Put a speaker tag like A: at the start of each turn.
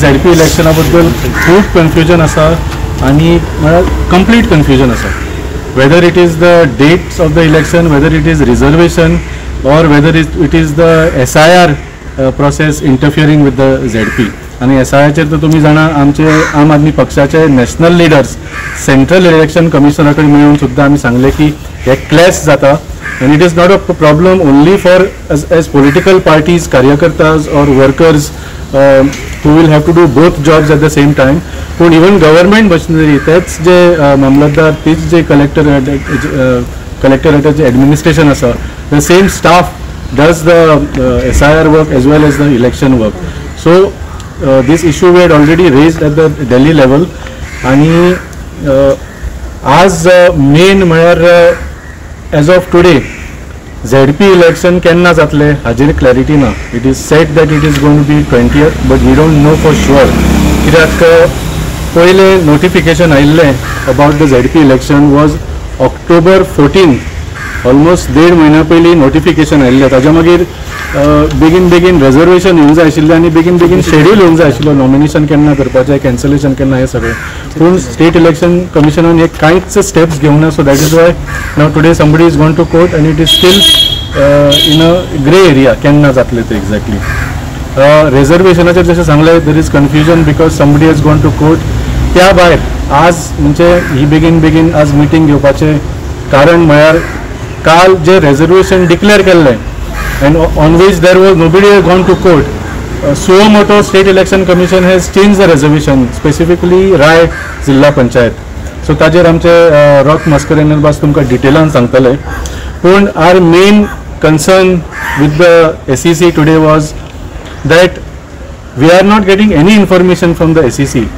A: ZP इलेक्शना बद्दल खूब confusion आसा आनी कंप्लीट कन्फ्युजन आसा. Whether it is the dates of the election, whether it is reservation, or whether it is the SIR process interfering with the ZP. आणि SIR chair तर तुम्ही जाणा आमचे आम आदमी पक्षाचे नॅशनल लिडर्स सेंट्रल इलेक्शन कमिशनरा कडेन मेळून सुद्दां आमी सांगले की हे क्लॅश जाता. And it is not a problem only for as political parties, karyakartas or workers who will have to do both jobs at the same time. But even government machinery, that's je mamlatdar, teach je collectorate je administration asa, the same staff does the SIR work as well as the election work. So this issue we had already raised at the Delhi level. And as main म्हळ्यार as of today ZP election केन्ना जातले हाजेर clarity ना. It is said that it is going to be 20th, but we don't know for sure. कित्याक पयले notification आयिल्ले about the ZP election was October 14. Almost 1.5 म्हयन्या पयलीं नोटिफिकेशन आयिल्लें. ताज्या मागीर बेगीन रिजर्वेशन येवंक जाय आशिल्लें आनी बेगीन शेड्यूल येवंक जाय आशिल्लो नॉमिनेशन केन्ना करपाचें, कॅन्सलेशन केन्ना, हें सगळें. पूण स्टेट इलेक्शन कमिशनान हे कांयच स्टेप्स घेवंक ना. So that is why now today somebody is gone to court and it is still in a grey area केन्ना जातलें तें एक्झॅक्टली. रिजर्वेशनाचेर जशें सांगलें there is confusion because somebody has gone to court. त्या भायर आज म्हणजे ही बेगीन आज मिटींग घेवपाचें कारण म्हळ्यार काल जे रिजर्वेशन डिक्लेअर केल्लें and on which there was nobody has gone to court. Suo moto state election commission has changed the reservation, specifically Rai Zilla Panchayat. So ताजेर आमचे रॉक मस्करेन बास तुमकां डिटेलान सांगतले. पूण our main concern with the SEC today was that we are not getting any information from the SEC